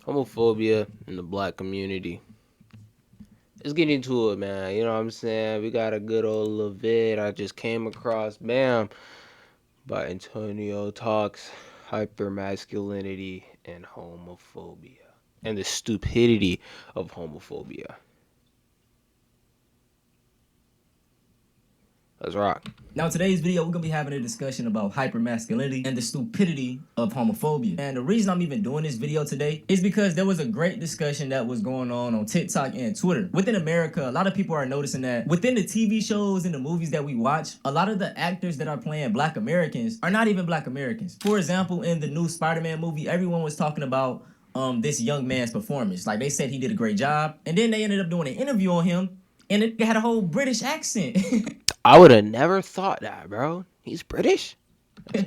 Homophobia in the black community. Let's get into it, man. You know what I'm saying? We got a good old little vid I just came across. Bam. By Antonio Talks Hypermasculinity and Homophobia. And the stupidity of homophobia. Let's rock. Now, in today's video, we're going to be having a discussion about hypermasculinity and the stupidity of homophobia. And the reason I'm even doing this video today is because there was a great discussion that was going on TikTok and Twitter. Within America, a lot of people are noticing that within the TV shows and the movies that we watch, a lot of the actors that are playing black Americans are not even black Americans. For example, in the new Spider-Man movie, everyone was talking about this young man's performance. Like, they said he did a great job. And then they ended up doing an interview on him, and it had a whole British accent. I would have never thought that, bro. He's British.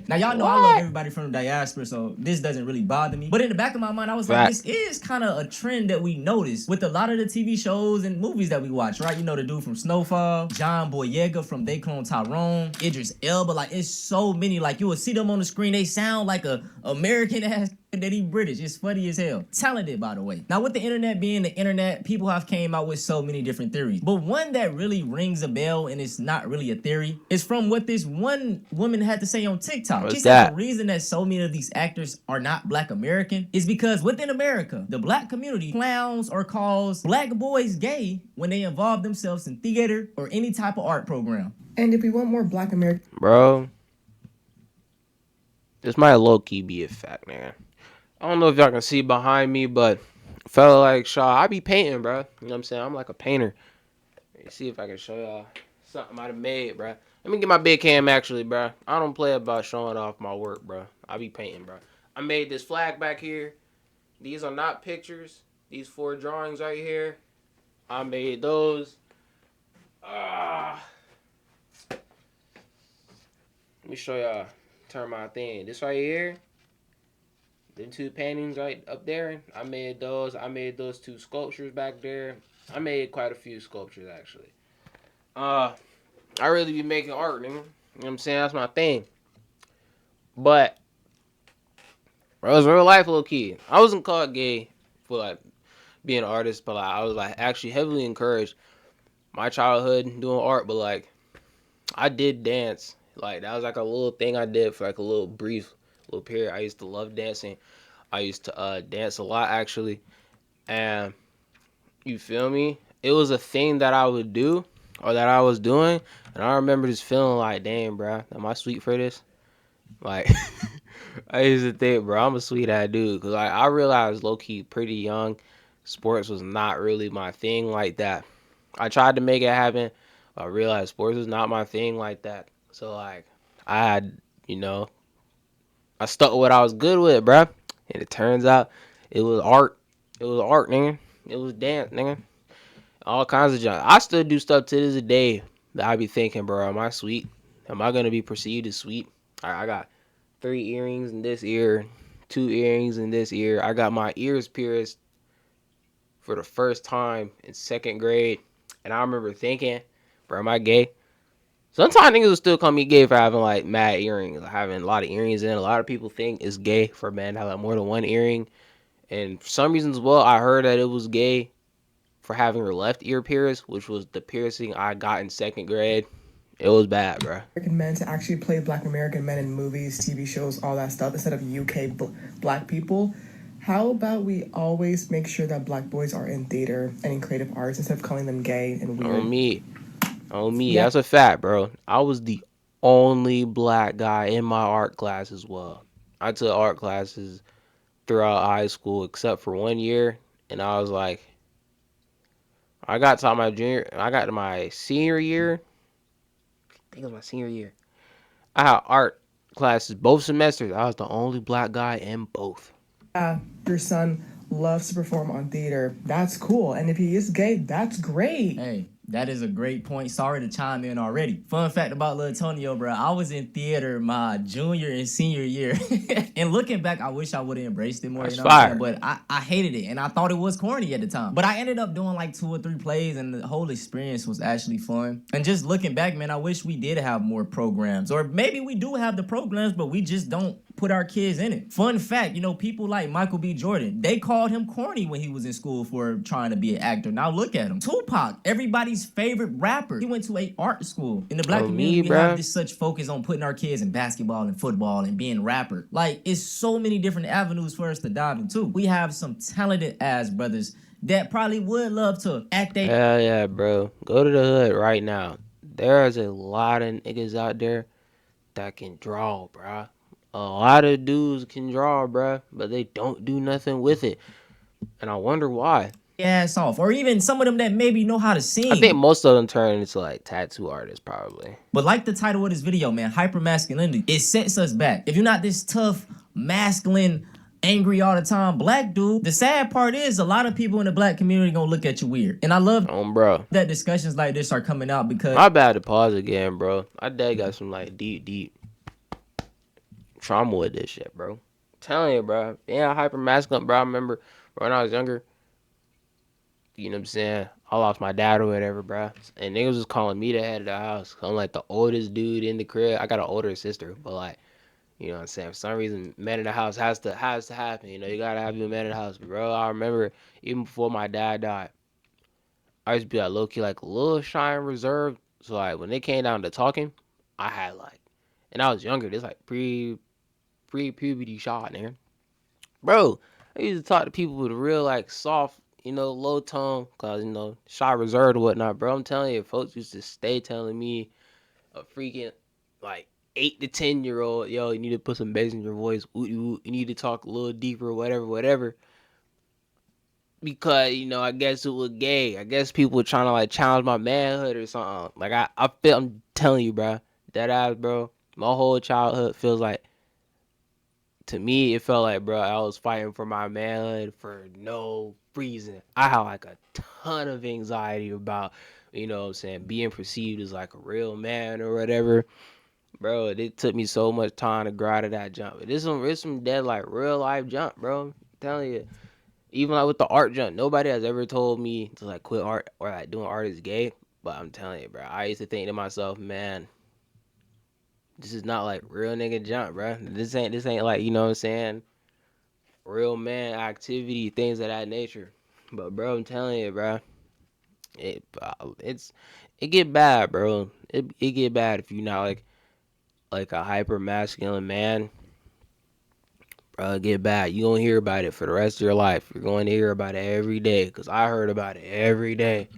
Now, y'all know I love everybody from the diaspora, so this doesn't really bother me. But in the back of my mind, I was like, this is kind of a trend that we notice with a lot of the TV shows and movies that we watch, right? You know, the dude from Snowfall, John Boyega from They Clone Tyrone, Idris Elba. Like, it's so many. Like, you will see them on the screen. They sound like a American ass that he British. It's funny as hell. Talented, by the way. Now, with the internet being the internet, people have came out with so many different theories. But one that really rings a bell, and it's not really a theory, is from what this one woman had to say on TikTok. She said the reason that so many of these actors are not black American is because within America, the black community clowns or calls black boys gay when they involve themselves in theater or any type of art program. And if we want more black American... Bro, this might low-key be a fact, man. I don't know if y'all can see behind me, but fella like Shaw, I be painting, bro. You know what I'm saying? I'm like a painter. Let me see if I can show y'all something I done made, bro. Let me get my big cam, actually, bro. I don't play about showing off my work, bro. I be painting, bro. I made this flag back here. These are not pictures. These 4 drawings right here, I made those. Let me show y'all. Turn my thing. This right here. The 2 paintings right up there, I made those. I made those 2 sculptures back there. I made quite a few sculptures, actually. I really be making art, nigga. You know what I'm saying? That's my thing. But, bro, it was real life, low key. I wasn't called gay for, like, being an artist, but, like, I was, like, actually heavily encouraged my childhood doing art, but, like, I did dance. Like, that was, like, a little thing I did for, like, a little brief little period. I used to love dancing. I used to dance a lot, actually. And you feel me? It was a thing that I would do or that I was doing. And I remember just feeling like, damn, bro, am I sweet for this? Like, I used to think, bro, I'm a sweet ass dude. Because like, I realized low-key pretty young, sports was not really my thing like that. I tried to make it happen. But I realized sports was not my thing like that. So, like, I had, you know, I stuck with what I was good with, bruh. And it turns out it was art. It was art, nigga. It was dance, nigga. All kinds of junk. I still do stuff to this day that I be thinking, bro, am I sweet? Am I going to be perceived as sweet? I got 3 earrings in this ear, 2 earrings in this ear. I got my ears pierced for the first time in 2nd grade. And I remember thinking, bro, am I gay? Sometimes niggas will still call me gay for having, like, mad earrings. Having a lot of earrings in. A lot of people think it's gay for a man to have, like, more than 1 earring. And for some reasons, well, I heard that it was gay for having her left ear pierced, which was the piercing I got in 2nd grade. It was bad, bro. American men to actually play black American men in movies, TV shows, all that stuff, instead of UK black people. How about we always make sure that black boys are in theater and in creative arts instead of calling them gay and weird? On me, yeah. That's a fact, bro. I was the only black guy in my art class as well. I took art classes throughout high school except for 1 year, and I was like, I got to my senior year. I think it was my senior year. I had art classes both semesters. I was the only black guy in both. Your son loves to perform on theater. That's cool. And if he is gay, that's great. Hey, that is a great point. Sorry to chime in already. Fun fact about Lil Antonio, bro. I was in theater my junior and senior year. And looking back, I wish I would have embraced it more. That's you know what I'm saying? fire. But I hated it. And I thought it was corny at the time. But I ended up doing like 2 or 3 plays. And the whole experience was actually fun. And just looking back, man, I wish we did have more programs. Or maybe we do have the programs, but we just don't put our kids in it. Fun fact, people like Michael B. Jordan, they called him corny when he was in school for trying to be an actor. Now look at him. Tupac, everybody's favorite rapper. He went to a art school. In the black community, we have this such focus on putting our kids in basketball and football and being rapper. Like, it's so many different avenues for us to dive into. We have some talented ass brothers that probably would love to act their... Hell yeah, bro. Go to the hood right now. There's a lot of niggas out there that can draw, bruh. A lot of dudes can draw, bruh, but they don't do nothing with it. And I wonder why. ass off. Or even some of them that maybe know how to sing. I think most of them turn into like tattoo artists, probably. But like the title of this video, man, hypermasculinity, it sets us back. If you're not this tough, masculine, angry all the time black dude, the sad part is a lot of people in the black community gonna look at you weird. And I love bro, that discussions like this are coming out because... My bad to pause again, bro. My dad got some like deep trauma with this shit, bro. I'm telling you, bro. Yeah, hyper masculine, bro. I remember when I was younger, you know what I'm saying? I lost my dad or whatever, bro. And niggas was calling me the head of the house. I'm like the oldest dude in the crib. I got an older sister, but like, you know what I'm saying? For some reason, man in the house has to happen. You know, you gotta have your man in the house, bro. I remember even before my dad died, I used to be like low key, like a little shy and reserved. So like when they came down to talking, I had like, and I was younger. This like pre-puberty shot, man. Bro, I used to talk to people with a real like soft, low tone, cause shy reserved or whatnot, bro. I'm telling you, folks used to stay telling me a freaking like 8 to 10-year-old, yo, you need to put some bass in your voice. You need to talk a little deeper, whatever. Because, I guess it was gay. I guess people were trying to like challenge my manhood or something. Like I'm telling you, bro, that ass, bro. My whole childhood feels like, to me, it felt like, bro, I was fighting for my manhood for no reason. I had like a ton of anxiety about, what I'm saying, being perceived as like a real man or whatever. Bro, it took me so much time to grow out of that jump. It's some dead like real life jump, bro. I'm telling you. Even like with the art jump, nobody has ever told me to like quit art or like doing art is gay. But I'm telling you, bro, I used to think to myself, man, this is not like real nigga jump, bro. This ain't like, you know what I'm saying, real man activity, things of that nature. But bro, I'm telling you, bro, it get bad, bro. It get bad if you're not like a hyper masculine man. Bro, get bad. You gonna hear about it for the rest of your life. You're going to hear about it every day, because I heard about it every day.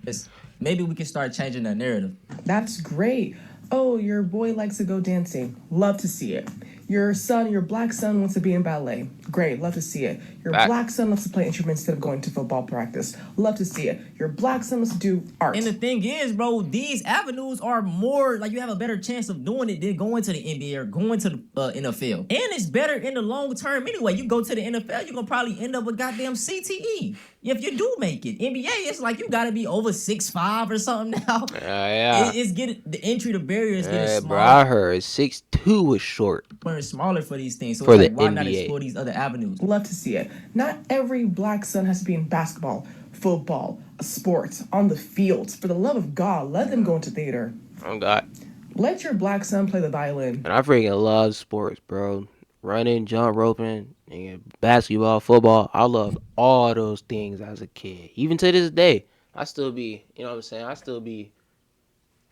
Maybe we can start changing that narrative. That's great. Oh, your boy likes to go dancing. Love to see it. Your black son wants to be in ballet. Great, love to see it. Your black son loves to play instruments instead of going to football practice. Love to see it. Your black son loves to do art. And the thing is, bro, these avenues are more, like, you have a better chance of doing it than going to the NBA or going to the NFL. And it's better in the long term anyway. You go to the NFL, you're going to probably end up with goddamn CTE. If you do make it. NBA, it's like you got to be over 6'5" or something now. Yeah. It's getting, the entry to barriers getting smaller. Bro, I heard 6'2" was short. Smaller for these things, so for it's the like, why NBA. not explore these other avenues? Love to see it. Not every black son has to be in basketball, football, sports, on the fields. For the love of God, let them go into theater. Oh God. Let your black son play the violin. And I freaking love sports, bro. Running, jump roping, and basketball, football. I loved all those things as a kid. Even to this day, I still be, you know what I'm saying? I still be,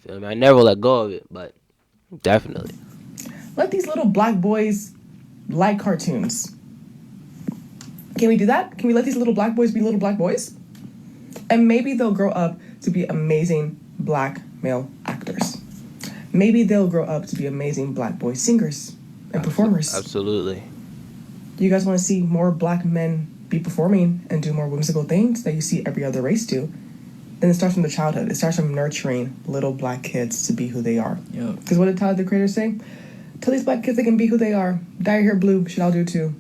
feel me? I never let go of it, but definitely. Let these little black boys like cartoons. Can we do that? Can we let these little black boys be little black boys? And maybe they'll grow up to be amazing black male actors. Maybe they'll grow up to be amazing black boy singers and performers. Absolutely. Do you guys want to see more black men be performing and do more whimsical things that you see every other race do? Then it starts from the childhood. It starts from nurturing little black kids to be who they are. Because what did Tyler, the Creator, say? Tell these black kids they can be who they are. Dye your hair blue. Shit, I'll do too.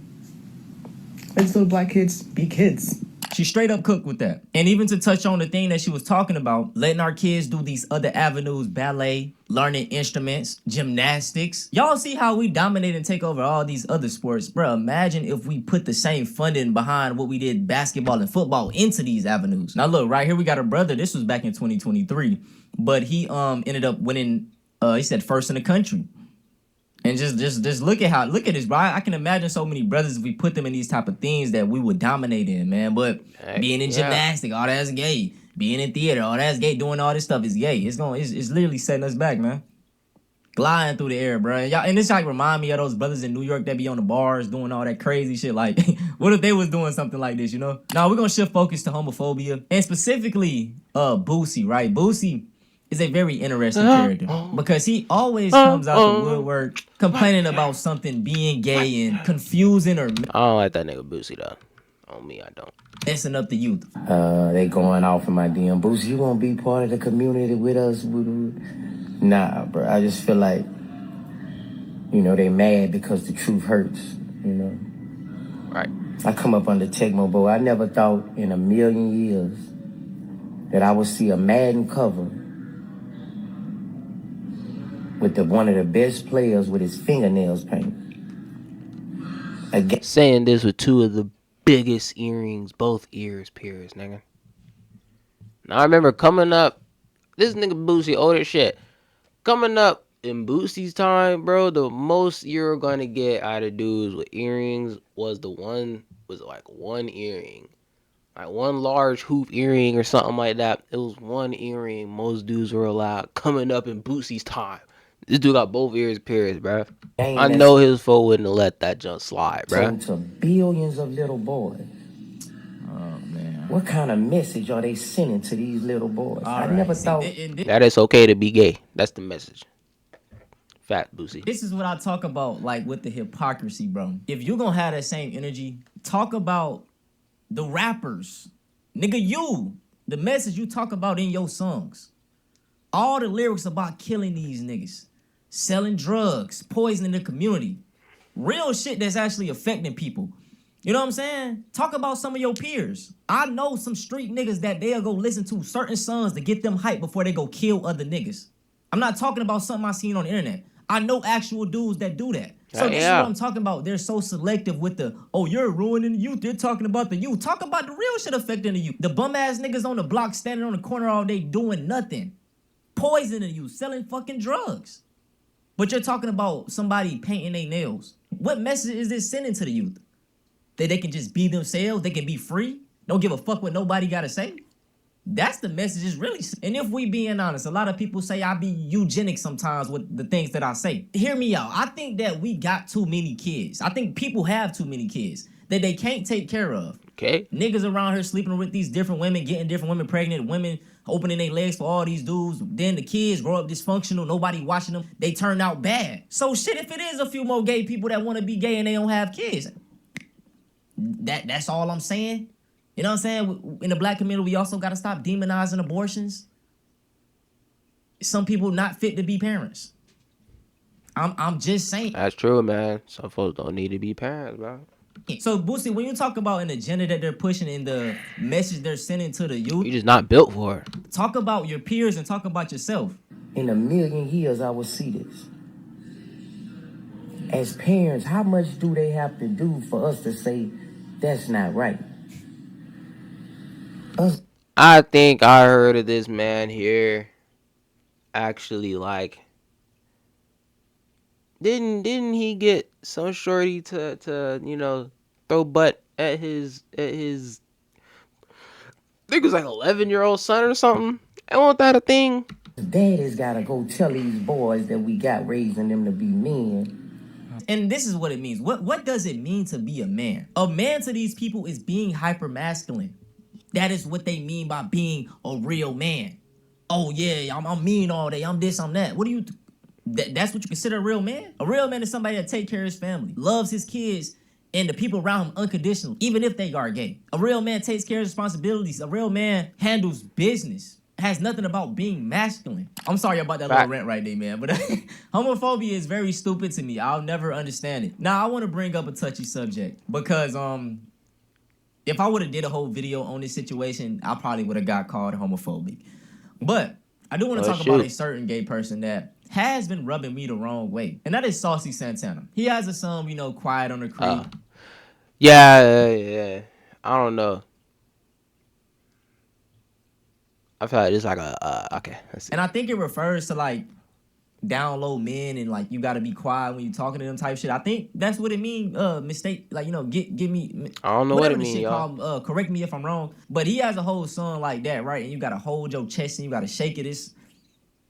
Let these little black kids be kids. She straight up cooked with that. And even to touch on the thing that she was talking about, letting our kids do these other avenues, ballet, learning instruments, gymnastics. Y'all see how we dominate and take over all these other sports. Bruh, imagine if we put the same funding behind what we did basketball and football into these avenues. Now look, right here we got a brother. This was back in 2023. But he ended up winning, he said first in the country. And just look at this, bro. I can imagine so many brothers if we put them in these type of things that we would dominate in, man. But Heck, being in yeah. gymnastics, all that's gay. Being in theater, all that's gay. Doing all this stuff is gay. It's literally setting us back, man. Gliding through the air, bro. Y'all, and this like remind me of those brothers in New York that be on the bars doing all that crazy shit. Like, what if they was doing something like this, you know? Now we're gonna shift focus to homophobia and specifically Boosie, right? Boosie is a very interesting character because he always comes out the woodwork complaining about something being gay and confusing or I don't like that nigga Boosie though. On me, I don't. messing up the youth. They going off in my DM. Boost, you gonna be part of the community with us? Nah, bro. I just feel like, they mad because the truth hurts, Right. I come up under Tecmo, boy. I never thought in a million years that I would see a Madden cover with one of the best players with his fingernails painted. Saying this with two of the biggest earrings, both ears pierced, nigga. Now I remember coming up, this nigga Boosie old as shit. Coming up in Boosie's time, bro, the most you're gonna get out of dudes with earrings was like one earring. Like one large hoop earring or something like that. It was one earring most dudes were allowed coming up in Boosie's time. This dude got both ears pierced, bro. I know his foe wouldn't have let that junk slide, bro. To billions of little boys. Oh man. What kind of message are they sending to these little boys? All I right. never thought that it's okay to be gay. That's the message. Fat Boosie. This is what I talk about, like with the hypocrisy, bro. If you gonna have that same energy, talk about the rappers. Nigga, the message you talk about in your songs. All the lyrics about killing these niggas. Selling drugs, poisoning the community. Real shit that's actually affecting people. You know what I'm saying? Talk about some of your peers. I know some street niggas that they'll go listen to certain songs to get them hype before they go kill other niggas. I'm not talking about something I seen on the internet. I know actual dudes that do that. So this is what I'm talking about. They're so selective with you're ruining the youth. They're talking about the youth. Talk about the real shit affecting the youth. The bum ass niggas on the block standing on the corner all day doing nothing. Poisoning you, selling fucking drugs. But you're talking about somebody painting their nails. What message is this sending to the youth? That they can just be themselves, they can be free, don't give a fuck what nobody gotta say? That's the message is really. And if we being honest, a lot of people say I be eugenic sometimes with the things that I say. Hear me out. I think that we got too many kids. I think people have too many kids that they can't take care of. Okay. Niggas around here sleeping with these different women, getting different women pregnant, women opening their legs for all these dudes. Then the kids grow up dysfunctional, nobody watching them. They turn out bad. So shit, if it is a few more gay people that want to be gay and they don't have kids, that's all I'm saying. You know what I'm saying? In the black community, we also got to stop demonizing abortions. Some people not fit to be parents. I'm just saying. That's true, man. Some folks don't need to be parents, bro. So, Boosie, when you talk about an agenda that they're pushing and the message they're sending to the youth, You're just not built for it. Talk about your peers and talk about yourself. in a million years I will see this. As parents, how much do they have to do for us to say that's not right? I think I heard of this man here. Actually, like, didn't he get some shorty to throw butt at his I think it was like 11-year-old son or something. And wasn't that a thing? Daddy's gotta go tell these boys that we got raising them to be men. And this is what it means. What does it mean to be a man? A man to these people is being hyper masculine. That is what they mean by being a real man. Oh yeah, I'm mean all day. I'm this, I'm that. What do you? That's what you consider a real man? A real man is somebody that takes care of his family, loves his kids, and the people around him unconditionally, even if they are gay. A real man takes care of responsibilities. A real man handles business. Has nothing about being masculine. I'm sorry about that little rant right there, man. But homophobia is very stupid to me. I'll never understand it. Now I want to bring up a touchy subject because if I would have did a whole video on this situation, I probably would have got called homophobic. But I do want to talk about a certain gay person that has been rubbing me the wrong way, and that is Saucy Santana. He has a song, Quiet on the Creek. Yeah. I don't know. I feel like it's like okay. And I think it refers to like down low men and like you gotta be quiet when you talking to them type shit. I think that's what it mean. Mistake, like, you know, give me I don't know what whatever it the mean, shit y'all. called. Correct me if I'm wrong, but he has a whole song like that, right? And you gotta hold your chest and you gotta shake it. It's,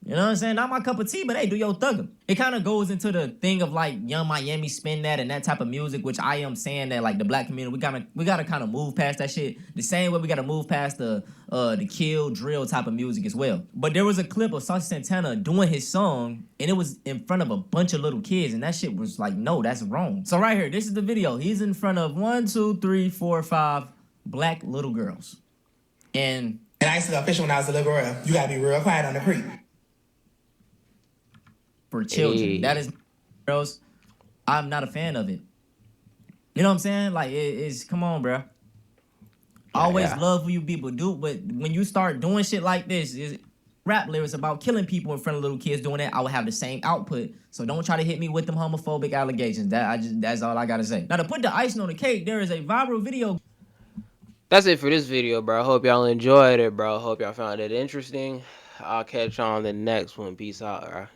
you know what I'm saying? Not my cup of tea, but hey, do your thuggin'. It kind of goes into the thing of like Young Miami spin that and that type of music, which I am saying that like the black community, we gotta kind of move past that shit. The same way we gotta move past the kill drill type of music as well. But there was a clip of Saucy Santana doing his song, and it was in front of a bunch of little kids, and that shit was like, no, that's wrong. So right here, this is the video. He's in front of 1, 2, 3, 4, 5 black little girls, and I used to go fishing when I was a little girl. You gotta be real quiet on the creek. for children. Hey. That is, girls. I'm not a fan of it. You know what I'm saying? Like, it's come on, bro. Always Yeah. love what you people do, but when you start doing shit like this, rap lyrics about killing people in front of little kids doing that, I would have the same output. So don't try to hit me with them homophobic allegations. That's all I gotta say. Now, to put the icing on the cake, there is a viral video. That's it for this video, bro. Hope y'all enjoyed it, bro. Hope y'all found it interesting. I'll catch y'all on the next one. Peace out, bro.